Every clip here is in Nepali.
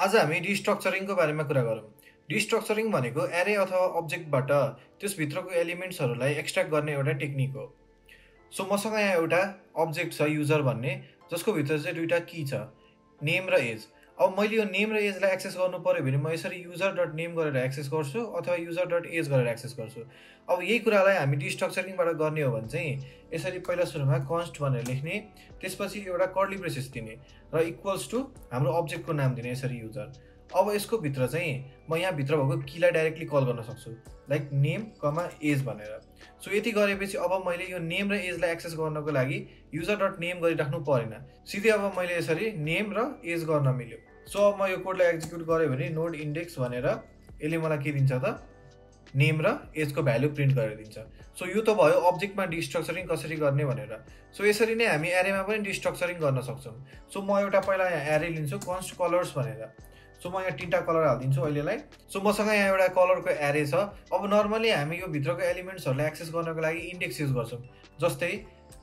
आज हामी डिस्ट्रक्चरिङको बारेमा कुरा गरौँ। डिस्ट्रक्चरिङ भनेको एरे अथवा अब्जेक्टबाट त्यसभित्रको एलिमेन्ट्सहरूलाई एक्सट्र्याक्ट गर्ने एउटा टेक्निक हो। सो मसँग यहाँ एउटा अब्जेक्ट छ युजर भन्ने, जसको भित्र चाहिँ दुईवटा की छ, नेम र एज। अब मैले यो नेम र एजलाई एक्सेस गर्नु पऱ्यो भने म यसरी युजर डट नेम गरेर एक्सेस गर्छु अथवा युजर डट एज गरेर एक्सेस गर्छु। अब यही कुरालाई हामी डिस्ट्रक्चरिङबाट गर्ने हो भने चाहिँ यसरी पहिला सुरुमा कन्स्ट भनेर लेख्ने, त्यसपछि एउटा कर्ली ब्रेसेस दिने र इक्वल्स टु हाम्रो अब्जेक्टको नाम दिने, यसरी युजर। अब यसको भित्र चाहिँ म यहाँ भित्र भएको कीलाई डाइरेक्टली कल गर्न सक्छु, लाइक नेम कमा एज भनेर। सो यति गरेपछि अब मैले यो नेम र एजलाई एक्सेस गर्नको लागि युजर डट नेम गरिराख्नु परेन, सिधै अब मैले यसरी नेम र एज गर्न मिल्यो। सो अब म यो कोडलाई एक्जिक्युट गरेँ भने नोड इन्डेक्स भनेर यसले मलाई के दिन्छ त, नेम र एजको भ्यालु प्रिन्ट गरेर दिन्छ। सो यो त भयो अब्जेक्टमा डिस्ट्रक्चरिङ कसरी गर्ने भनेर। सो यसरी नै हामी एरेमा पनि डिस्ट्रक्चरिङ गर्न सक्छौँ। सो म एउटा पहिला यहाँ एरे लिन्छु, कन्स्ट कलर्स भनेर। सो म यहाँ 3टा कलर हालिदिन्छु अहिलेलाई। सो मसँग यहाँ एउटा कलरको एरे छ। अब नर्मली हामी यो भित्रको एलिमेन्ट्सहरूलाई एक्सेस गर्नको लागि इन्डेक्स युज गर्छौँ, जस्तै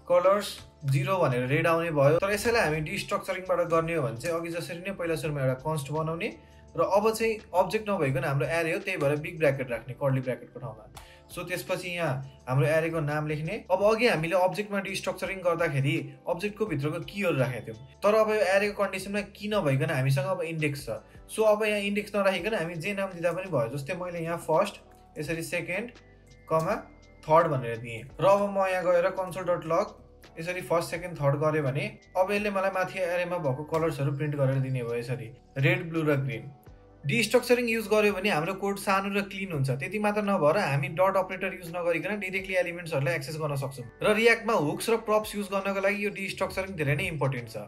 कलर्स 0 भनेर रेड आउने भयो। तर यसैलाई हामी डिस्ट्रक्चरिङबाट गर्ने हो भने चाहिँ अघि जसरी नै पहिला सुरुमा एउटा कन्स्ट बनाउने र अब चाहिँ अब्जेक्ट नभइकन हाम्रो एरे हो, त्यही भएर बिग ब्र्याकेट राख्ने कर्ली ब्र्याकेटको ठाउँमा। सो त्यसपछि यहाँ हाम्रो एरेको नाम लेख्ने। अब अघि हामीले अब्जेक्टमा डिस्ट्रक्चरिङ गर्दाखेरि अब्जेक्टको भित्रको कीहरू राखेको थियौँ, तर अब यो एरेको कन्डिसनमा की नभइकन हामीसँग अब इन्डेक्स छ। सो अब यहाँ इन्डेक्स नराखिकन हामी जे नाम दिँदा पनि भयो। जस्तै मैले यहाँ फर्स्ट, यसरी सेकेन्ड कमा थर्ड भनेर दिएँ र अब म यहाँ गएर कन्सोल डट लग यसरी फर्स्ट सेकेन्ड थर्ड गरेँ भने अब यसले मलाई माथि एरेमा भएको कलर्सहरू प्रिन्ट गरेर दिने भयो, यसरी रेड ब्लू र ग्रिन। डिस्ट्रक्चरिङ युज गर्यो भने हाम्रो कोड सानो र क्लिन हुन्छ। त्यति मात्र नभएर हामी डट अपरेटर युज नगरिकन डाइरेक्टली एलिमेन्ट्सहरूलाई एक्सेस गर्न सक्छौँ। र रियाक्टमा हुक्स र प्रप्स युज गर्नको लागि यो डिस्ट्रक्चरिङ धेरै नै इम्पोर्टेन्ट छ।